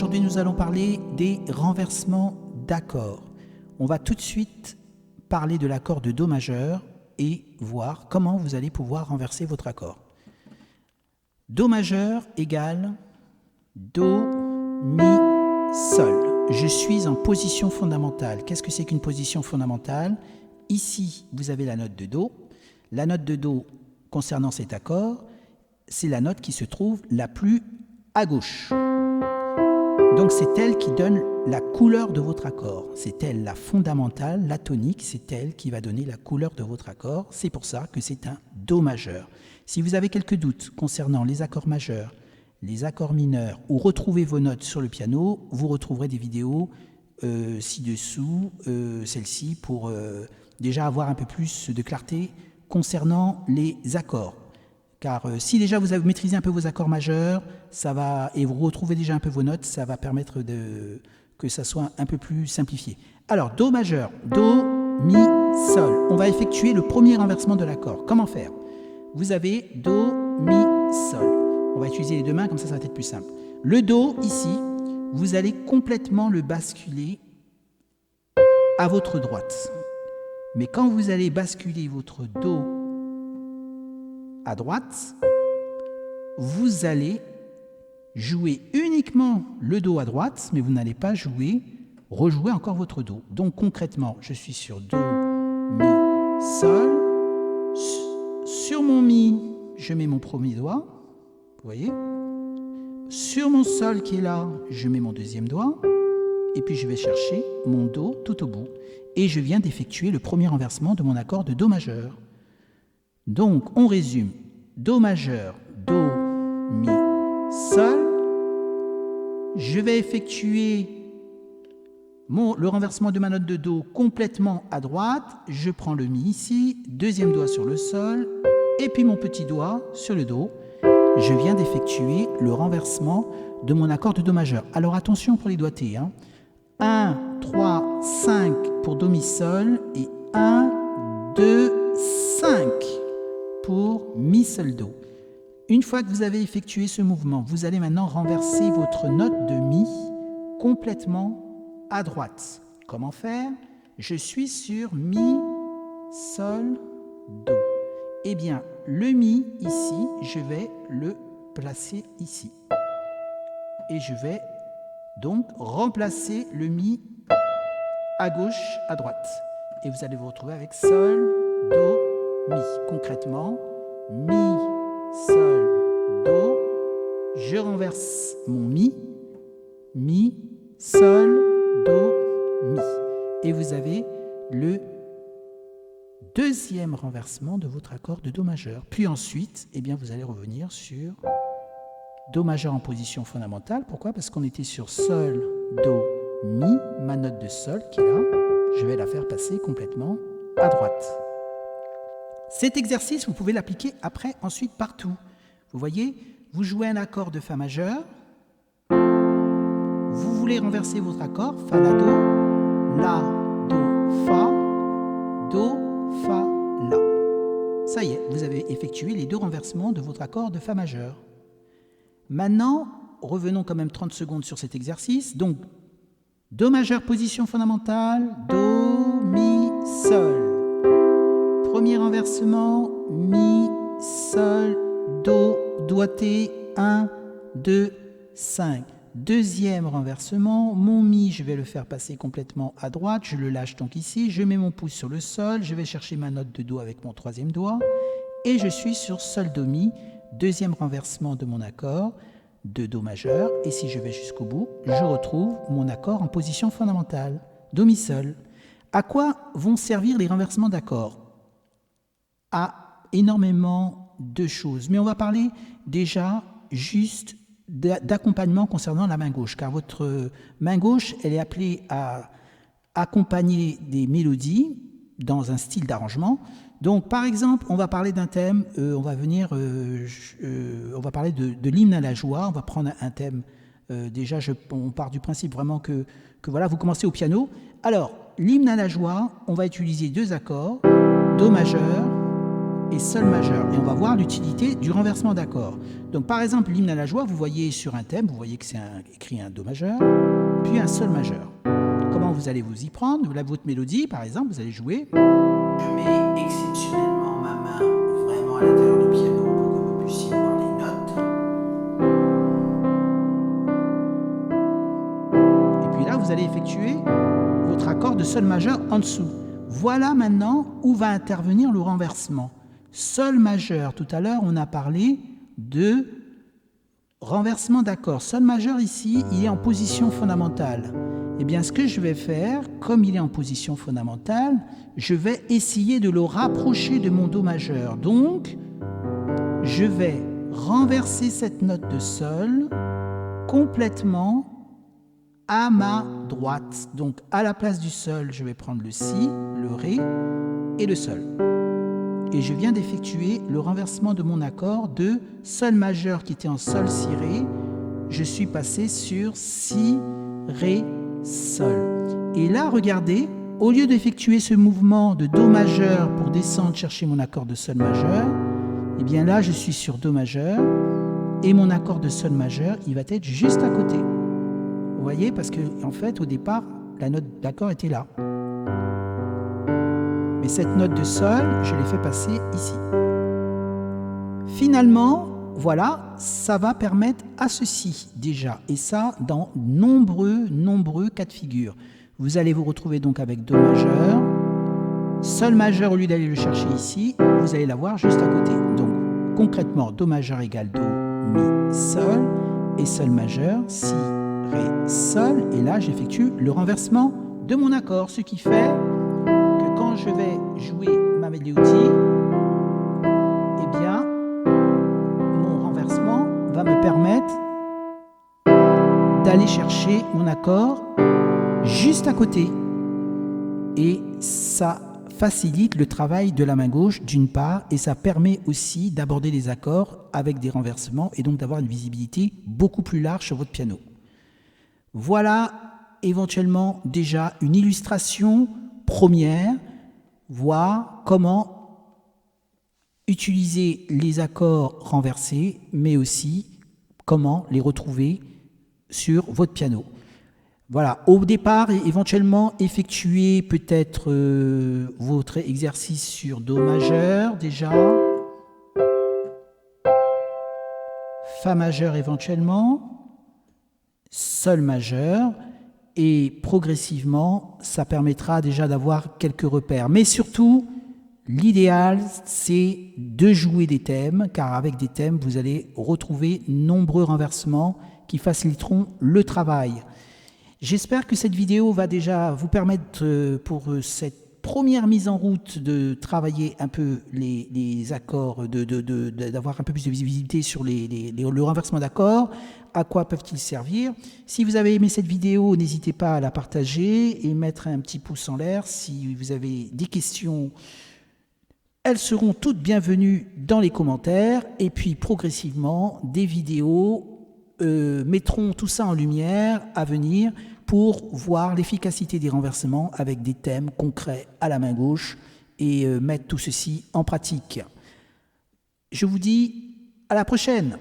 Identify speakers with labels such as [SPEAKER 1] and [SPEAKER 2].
[SPEAKER 1] aujourd'hui nous allons parler des renversements d'accords. On va tout de suite parler de l'accord de Do majeur et voir comment vous allez pouvoir renverser votre accord. Do majeur égale Do, Mi, Sol. Je suis en position fondamentale. Qu'est-ce que c'est qu'une position fondamentale? Ici, vous avez la note de Do. La note de Do concernant cet accord, c'est la note qui se trouve la plus à gauche. Donc c'est elle qui donne la couleur de votre accord. C'est elle la fondamentale, la tonique, c'est elle qui va donner la couleur de votre accord. C'est pour ça que c'est un Do majeur. Si vous avez quelques doutes concernant les accords majeurs, les accords mineurs, ou retrouvez vos notes sur le piano, vous retrouverez des vidéos ci-dessous, celle-ci, pour déjà avoir un peu plus de clarté concernant les accords. Car si déjà vous avez maîtrisé un peu vos accords majeurs, ça va, et vous retrouvez déjà un peu vos notes, ça va permettre que ça soit un peu plus simplifié. Alors, Do majeur, Do, Mi, Sol. On va effectuer le premier renversement de l'accord. Comment faire? Vous avez Do, Mi, Sol. On va utiliser les deux mains, comme ça va être plus simple. Le Do, ici, vous allez complètement le basculer à votre droite. Mais quand vous allez basculer votre Do à droite, vous allez jouer uniquement le Do à droite, mais vous n'allez pas rejouer encore votre Do. Donc concrètement, je suis sur Do, Mi, Sol. Sur mon Mi, je mets mon premier doigt, vous voyez. Sur mon Sol qui est là, je mets mon deuxième doigt, et puis je vais chercher mon Do tout au bout. Et je viens d'effectuer le premier renversement de mon accord de Do majeur. Donc, on résume. Do majeur, Do, Mi, Sol. Je vais effectuer le renversement de ma note de Do complètement à droite. Je prends le Mi ici, deuxième doigt sur le Sol, et puis mon petit doigt sur le Do. Je viens d'effectuer le renversement de mon accord de Do majeur. Alors attention pour les doigtés. 1, 3, 5 pour Do, Mi, Sol, et 1, 2, 5 pour Mi, Sol, Do. Une fois que vous avez effectué ce mouvement, vous allez maintenant renverser votre note de Mi complètement à droite. Comment faire? Je suis sur Mi, Sol, Do. Eh bien, le Mi ici, je vais le placer ici. Et je vais donc remplacer le Mi à gauche, à droite. Et vous allez vous retrouver avec Sol, Do, Mi. Concrètement, Mi, Sol, Do. Je renverse mon Mi, Mi, Sol, Do, Mi. Et vous avez le deuxième renversement de votre accord de Do majeur. Puis ensuite, eh bien, vous allez revenir sur Do majeur en position fondamentale. Pourquoi? Parce qu'on était sur Sol, Do, Mi, ma note de Sol qui est là. Je vais la faire passer complètement à droite. Cet exercice, vous pouvez l'appliquer après, ensuite, partout. Vous voyez, vous jouez un accord de Fa majeur. Vous voulez renverser votre accord, Fa, La, Do, La, Do, Fa, Do, Fa, La. Ça y est, vous avez effectué les deux renversements de votre accord de Fa majeur. Maintenant, revenons quand même 30 secondes sur cet exercice. Donc, Do majeur, position fondamentale, Do, Mi, Sol. Premier renversement, Mi, Sol, Do, doigté, 1, 2, 5. Deuxième renversement, mon Mi, je vais le faire passer complètement à droite, je le lâche donc ici, je mets mon pouce sur le Sol, je vais chercher ma note de Do avec mon troisième doigt, et je suis sur Sol, Do, Mi, deuxième renversement de mon accord de Do majeur, et si je vais jusqu'au bout, je retrouve mon accord en position fondamentale, Do, Mi, Sol. À quoi vont servir les renversements d'accords? À énormément de choses, mais on va parler déjà juste d'accompagnement concernant la main gauche, car votre main gauche, elle est appelée à accompagner des mélodies dans un style d'arrangement. Donc, par exemple, on va parler d'un thème, on va parler de l'hymne à la joie, on va prendre un thème, déjà, on part du principe vraiment que voilà, vous commencez au piano. Alors, l'hymne à la joie, on va utiliser deux accords, Do majeur et sol majeur. Et on va voir l'utilité du renversement d'accords. Donc par exemple, l'hymne à la joie, vous voyez sur un thème, vous voyez que c'est écrit un do majeur, puis un sol majeur. Comment vous allez vous y prendre? Là, votre mélodie, par exemple, vous allez jouer. Je mets exceptionnellement ma main vraiment à l'intérieur du piano pour que vous puissiez voir les notes. Et puis là, vous allez effectuer votre accord de sol majeur en dessous. Voilà maintenant où va intervenir le renversement. Sol majeur, tout à l'heure, on a parlé de renversement d'accord. Sol majeur ici, il est en position fondamentale. Eh bien, ce que je vais faire, comme il est en position fondamentale, je vais essayer de le rapprocher de mon do majeur. Donc, je vais renverser cette note de sol complètement à ma droite. Donc, à la place du sol, je vais prendre le si, le ré et le sol. Et je viens d'effectuer le renversement de mon accord de sol majeur qui était en sol, si, ré. Je suis passé sur si, ré, sol. Et là, regardez, au lieu d'effectuer ce mouvement de do majeur pour descendre chercher mon accord de sol majeur, eh bien là, je suis sur do majeur et mon accord de sol majeur, il va être juste à côté. Vous voyez, parce que en fait, au départ, la note d'accord était là. Mais cette note de sol, je l'ai fait passer ici. Finalement, voilà, ça va permettre à ceci déjà, et ça dans nombreux cas de figure. Vous allez vous retrouver donc avec do majeur, sol majeur, au lieu d'aller le chercher ici, vous allez l'avoir juste à côté. Donc concrètement, do majeur égale do, mi, sol, et sol majeur, si, ré, sol, et là j'effectue le renversement de mon accord, ce qui fait que quand je vais jouer ma mélodie, eh bien mon renversement va me permettre d'aller chercher mon accord juste à côté, et ça facilite le travail de la main gauche d'une part, et ça permet aussi d'aborder les accords avec des renversements et donc d'avoir une visibilité beaucoup plus large sur votre piano. Voilà éventuellement déjà une illustration première, voir comment utiliser les accords renversés, mais aussi comment les retrouver sur votre piano. Voilà, au départ, éventuellement, effectuez peut-être votre exercice sur do majeur déjà, fa majeur éventuellement, sol majeur, et progressivement, ça permettra déjà d'avoir quelques repères. Mais surtout, l'idéal, c'est de jouer des thèmes, car avec des thèmes, vous allez retrouver nombreux renversements qui faciliteront le travail. J'espère que cette vidéo va déjà vous permettre, pour cette première mise en route, de travailler un peu les accords, d'avoir un peu plus de visibilité sur le renversement d'accords, à quoi peuvent-ils servir. Si vous avez aimé cette vidéo, n'hésitez pas à la partager et mettre un petit pouce en l'air. Si vous avez des questions, elles seront toutes bienvenues dans les commentaires, et puis progressivement, des vidéos mettront tout ça en lumière à venir pour voir l'efficacité des renversements avec des thèmes concrets à la main gauche et mettre tout ceci en pratique. Je vous dis à la prochaine.